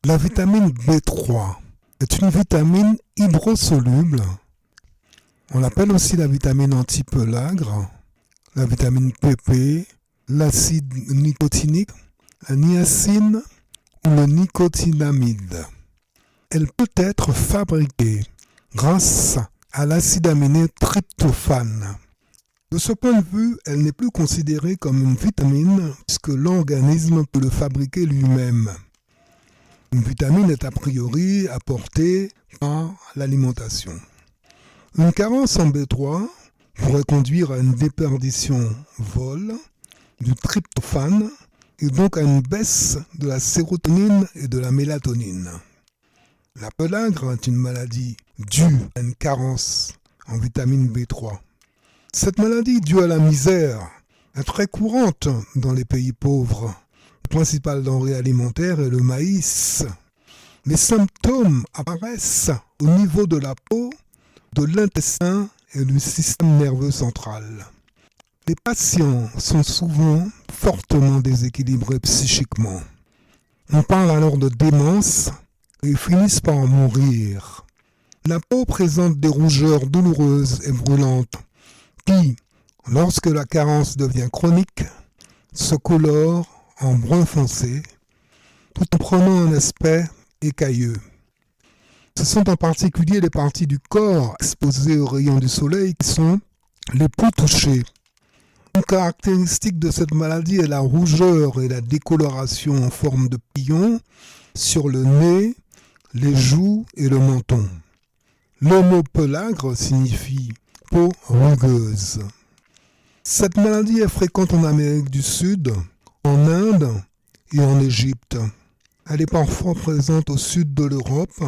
La vitamine B3 est une vitamine hydrosoluble. On l'appelle aussi la vitamine antipelagre, la vitamine PP, l'acide nicotinique, la niacine ou le nicotinamide. Elle peut être fabriquée grâce à l'acide aminé tryptophane. De ce point de vue, elle n'est plus considérée comme une vitamine puisque l'organisme peut le fabriquer lui-même. Une vitamine est a priori apportée par l'alimentation. Une carence en B3 pourrait conduire à une déperdition vol du tryptophane et donc à une baisse de la sérotonine et de la mélatonine. La pelagre est une maladie due à une carence en vitamine B3. Cette maladie due à la misère est très courante dans les pays pauvres. Le principal denrée alimentaire est le maïs. Les symptômes apparaissent au niveau de la peau, de l'intestin et du système nerveux central. Les patients sont souvent fortement déséquilibrés psychiquement. On parle alors de démence et finissent par mourir. La peau présente des rougeurs douloureuses et brûlantes qui, lorsque la carence devient chronique, se colore en brun foncé, tout en prenant un aspect écailleux. Ce sont en particulier les parties du corps exposées aux rayons du soleil qui sont les plus touchées. Une caractéristique de cette maladie est la rougeur et la décoloration en forme de pillon sur le nez, les joues et le menton. Le mot pelagre signifie peau rugueuse. Cette maladie est fréquente en Amérique du Sud, en Inde et en Égypte. Elle est parfois présente au sud de l'Europe.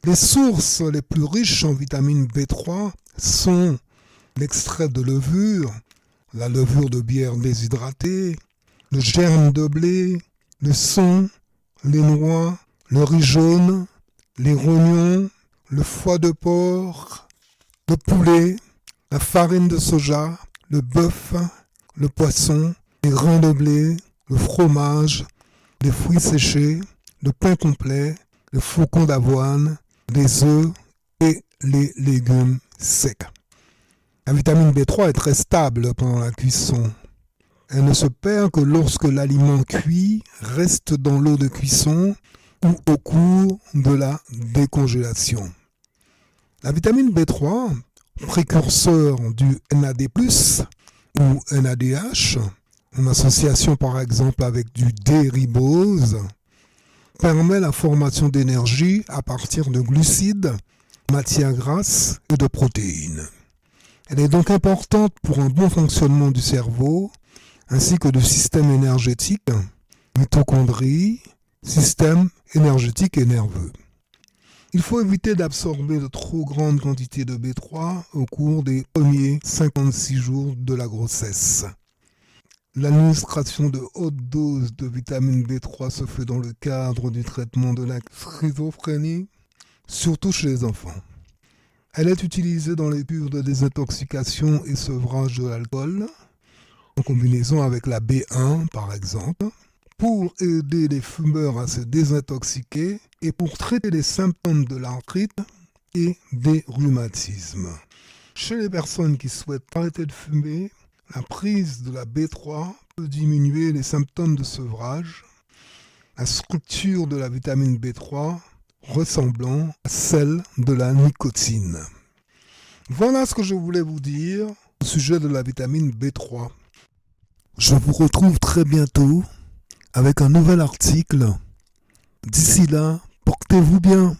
Les sources les plus riches en vitamine B3 sont l'extrait de levure, la levure de bière déshydratée, le germe de blé, le son, les noix, le riz jaune, les rognons, le foie de porc, le poulet, la farine de soja, le bœuf, le poisson, les grains de blé, le fromage, les fruits séchés, le pain complet, le flocon d'avoine, les œufs et les légumes secs. La vitamine B3 est très stable pendant la cuisson. Elle ne se perd que lorsque l'aliment cuit reste dans l'eau de cuisson ou au cours de la décongélation. La vitamine B3, précurseur du NAD+, ou NADH, en association par exemple avec du D-ribose, permet la formation d'énergie à partir de glucides, matières grasses et de protéines. Elle est donc importante pour un bon fonctionnement du cerveau, ainsi que du système énergétique, mitochondries, système énergétique et nerveux. Il faut éviter d'absorber de trop grandes quantités de B3 au cours des premiers 56 jours de la grossesse. L'administration de haute dose de vitamine B3 se fait dans le cadre du traitement de la schizophrénie, surtout chez les enfants. Elle est utilisée dans les cures de désintoxication et sevrage de l'alcool, en combinaison avec la B1 par exemple, pour aider les fumeurs à se désintoxiquer et pour traiter les symptômes de l'arthrite et des rhumatismes. Chez les personnes qui souhaitent arrêter de fumer, la prise de la B3 peut diminuer les symptômes de sevrage, la structure de la vitamine B3 ressemblant à celle de la nicotine. Voilà ce que je voulais vous dire au sujet de la vitamine B3. Je vous retrouve très bientôt avec un nouvel article. D'ici là, portez-vous bien.